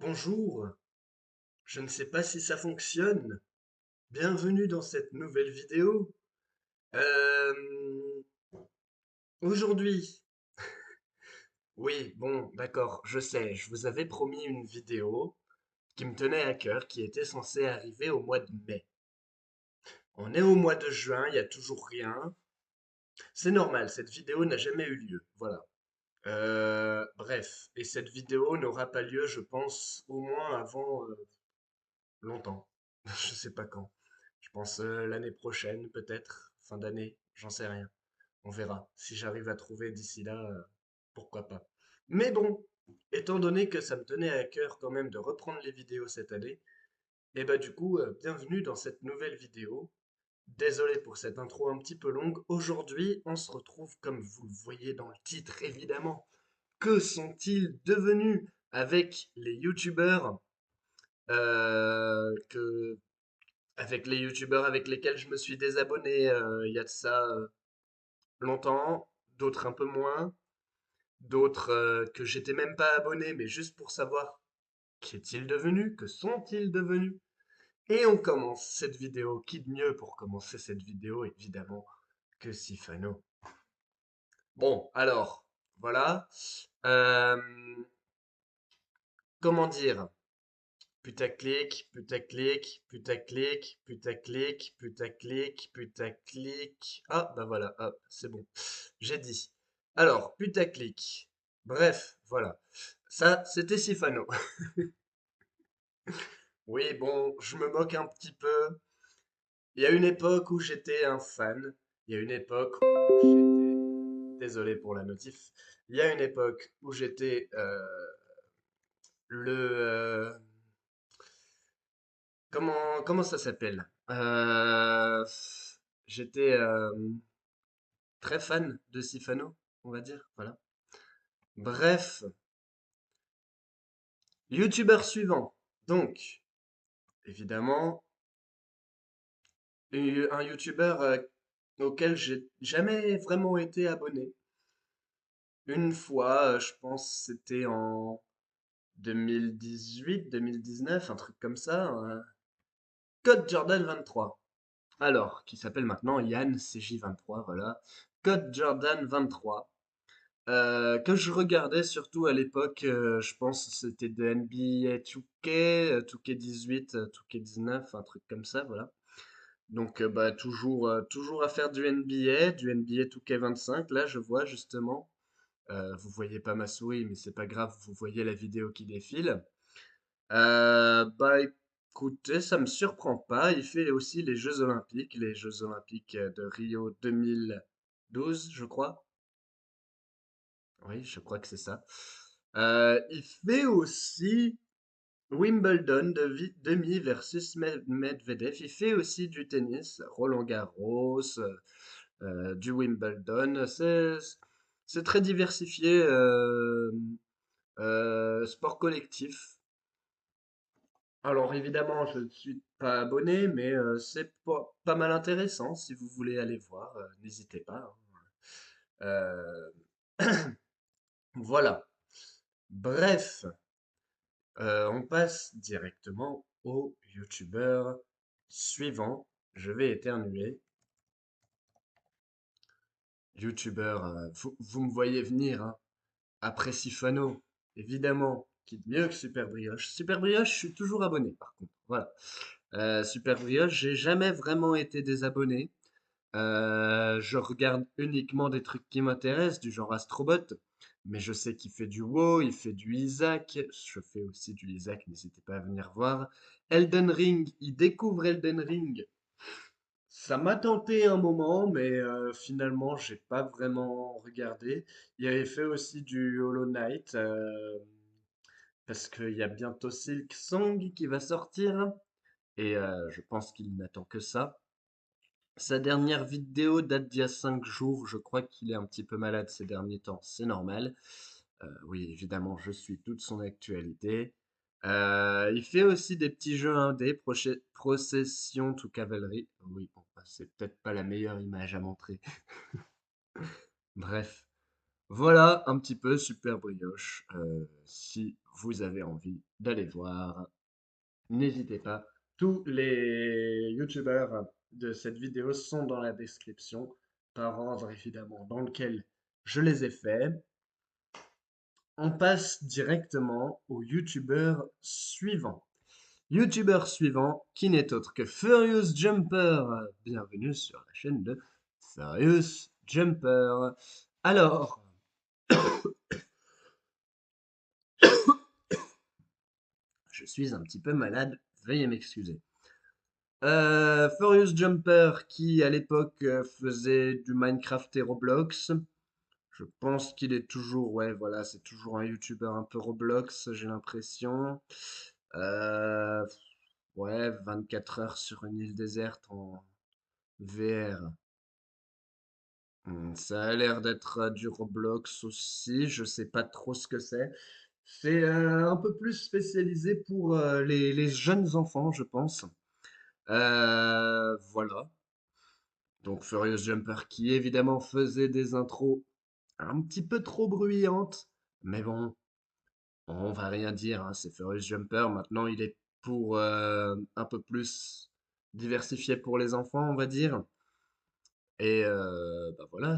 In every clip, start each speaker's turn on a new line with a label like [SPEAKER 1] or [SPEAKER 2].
[SPEAKER 1] Bonjour, je ne sais pas si ça fonctionne. Bienvenue dans cette nouvelle vidéo. Euh, Aujourd'hui, oui, bon, d'accord, je sais, je vous avais promis une vidéo qui me tenait à cœur, qui était censée arriver au mois de mai. On est au mois de juin, il n'y a toujours rien. C'est normal, cette vidéo n'a jamais eu lieu. Voilà. Bref, et cette vidéo n'aura pas lieu, je pense, au moins avant longtemps. Je sais pas quand. Je pense l'année prochaine, peut-être, fin d'année, j'en sais rien. On verra. Si j'arrive à trouver d'ici là, pourquoi pas. Mais bon, étant donné que ça me tenait à cœur quand même de reprendre les vidéos cette année, et bah du coup, bienvenue dans cette nouvelle vidéo. Désolé pour cette intro un petit peu longue. Aujourd'hui, on se retrouve comme vous le voyez dans le titre, évidemment. Que sont-ils devenus avec les youtubeurs que avec les youtubeurs avec lesquels je me suis désabonné il y a de ça longtemps, d'autres un peu moins, d'autres que j'étais même pas abonné, mais juste pour savoir qu'est-il devenu, que sont-ils devenus. Et on commence cette vidéo. Qui de mieux pour commencer cette vidéo, évidemment, que Sifano. Bon, alors, voilà. Euh, Comment dire? Putaclic, putaclic, putaclic, putaclic, putaclic, putaclic. Ah, bah voilà, hop, c'est bon. J'ai dit. Alors, putaclic. Bref, voilà. Ça, c'était Sifano. Oui, bon, je me moque un petit peu. Il y a une époque où j'étais un fan. Il y a une époque où j'étais... Désolé pour la notif. Il y a une époque où j'étais le... comment ça s'appelle? J'étais très fan de Sifano, on va dire. Voilà. Bref, youtubeur suivant. Donc, évidemment, un youtubeur auquel j'ai jamais vraiment été abonné. Une fois, je pense c'était en 2018, 2019, un truc comme ça. Code Jordan 23. Alors, qui s'appelle maintenant Yann CJ23, voilà. Code Jordan 23. Que je regardais surtout à l'époque, je pense que c'était de NBA 2K, 2K18, 2K19, un truc comme ça, voilà. Donc bah, toujours à faire du NBA 2K25, là je vois justement, vous voyez pas ma souris, mais c'est pas grave, vous voyez la vidéo qui défile. Bah écoutez, ça me surprend pas, il fait aussi les Jeux Olympiques de Rio 2012, je crois. Oui, je crois que c'est ça. Il fait aussi Wimbledon demi versus Medvedev. Il fait aussi du tennis, Roland Garros, du Wimbledon. C'est très diversifié, sport collectif. Alors évidemment, je ne suis pas abonné, mais c'est pas mal intéressant. Si vous voulez aller voir, n'hésitez pas, hein. Voilà. Bref. On passe directement au youtubeur suivant. Je vais éternuer. Youtubeur, vous me voyez venir, hein. Après Sifano, évidemment, qui est mieux que Super Brioche. Super Brioche, je suis toujours abonné par contre. Voilà. Super Brioche, j'ai jamais vraiment été désabonné. Je regarde uniquement des trucs qui m'intéressent, du genre Astrobot. Mais je sais qu'il fait du WoW, il fait du Isaac. Je fais aussi du Isaac, n'hésitez pas à venir voir. Elden Ring, il découvre Elden Ring. Ça m'a tenté un moment, mais finalement, j'ai pas vraiment regardé. Il avait fait aussi du Hollow Knight, parce qu'il y a bientôt Silk Song qui va sortir. Et je pense qu'il n'attend que ça. Sa dernière vidéo date d'il y a 5 jours. Je crois qu'il est un petit peu malade ces derniers temps. C'est normal. Oui, évidemment, je suis toute son actualité. Il fait aussi des petits jeux indés, Procession to Cavalry. Oui, bon, bah, c'est peut-être pas la meilleure image à montrer. Bref. Voilà un petit peu Super Brioche. Si vous avez envie d'aller voir, n'hésitez pas. Tous les youtubeurs de cette vidéo sont dans la description, par ordre évidemment dans lequel je les ai faits. On passe directement au youtubeur suivant. Youtubeur suivant qui n'est autre que Furious Jumper. Bienvenue sur la chaîne de Furious Jumper. Alors, je suis un petit peu malade, veuillez m'excuser. Furious Jumper qui à l'époque faisait du Minecraft et Roblox. Je pense qu'il est toujours, ouais, voilà, c'est toujours un YouTuber un peu Roblox, j'ai l'impression. Euh, ouais, 24 heures sur une île déserte en VR. Ça a l'air d'être du Roblox aussi, je sais pas trop ce que c'est. C'est un peu plus spécialisé pour les jeunes enfants, je pense. Voilà. Donc Furious Jumper qui évidemment faisait des intros un petit peu trop bruyantes. Mais bon, on va rien dire, hein, c'est Furious Jumper. Maintenant, il est pour un peu plus diversifié pour les enfants, on va dire. Et bah voilà,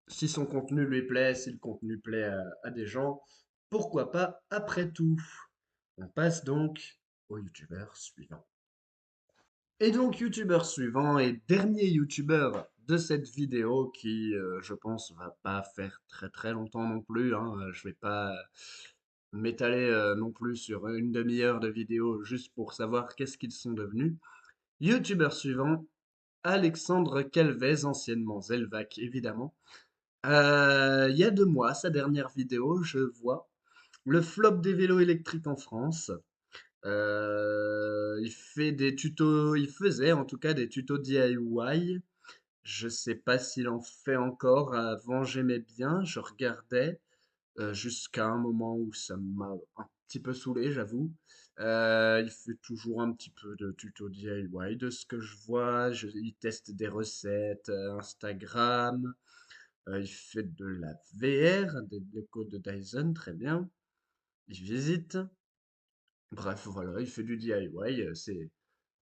[SPEAKER 1] si son contenu lui plaît, si le contenu plaît à des gens, pourquoi pas après tout. On passe donc au youtubeur suivant. Et donc, youtubeur suivant et dernier youtubeur de cette vidéo qui, je pense, va pas faire très très longtemps non plus, hein. Je vais pas m'étaler non plus sur une demi-heure de vidéo juste pour savoir qu'est-ce qu'ils sont devenus. Youtubeur suivant, Alexandre Calvez, anciennement Zelvac évidemment. Il y a 2 mois, sa dernière vidéo, je vois le flop des vélos électriques en France. Il fait des tutos, il faisait en tout cas des tutos DIY. Je sais pas s'il en fait encore. Avant, j'aimais bien, je regardais jusqu'à un moment où ça m'a un petit peu saoulé, j'avoue. Il fait toujours un petit peu de tutos DIY de ce que je vois. Il teste des recettes, Instagram. Il fait de la VR, des locaux de Dyson, très bien. Il visite. Bref, voilà, il fait du DIY, c'est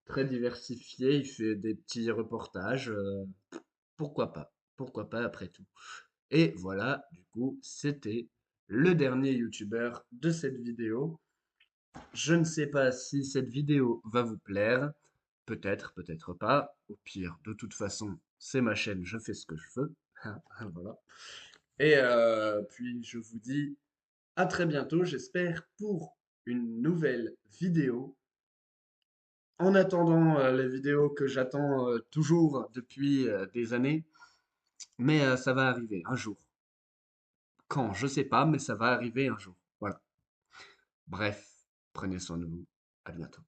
[SPEAKER 1] très diversifié, il fait des petits reportages, pourquoi pas? Pourquoi pas après tout? Et voilà, du coup, c'était le dernier youtubeur de cette vidéo. Je ne sais pas si cette vidéo va vous plaire, peut-être, peut-être pas. Au pire, de toute façon, c'est ma chaîne, je fais ce que je veux. Voilà. Et puis, je vous dis à très bientôt, j'espère, pour une nouvelle vidéo. En attendant la vidéo que j'attends toujours depuis des années, mais ça va arriver un jour. Quand? Je sais pas, mais ça va arriver un jour. Voilà. Bref, prenez soin de vous. À bientôt.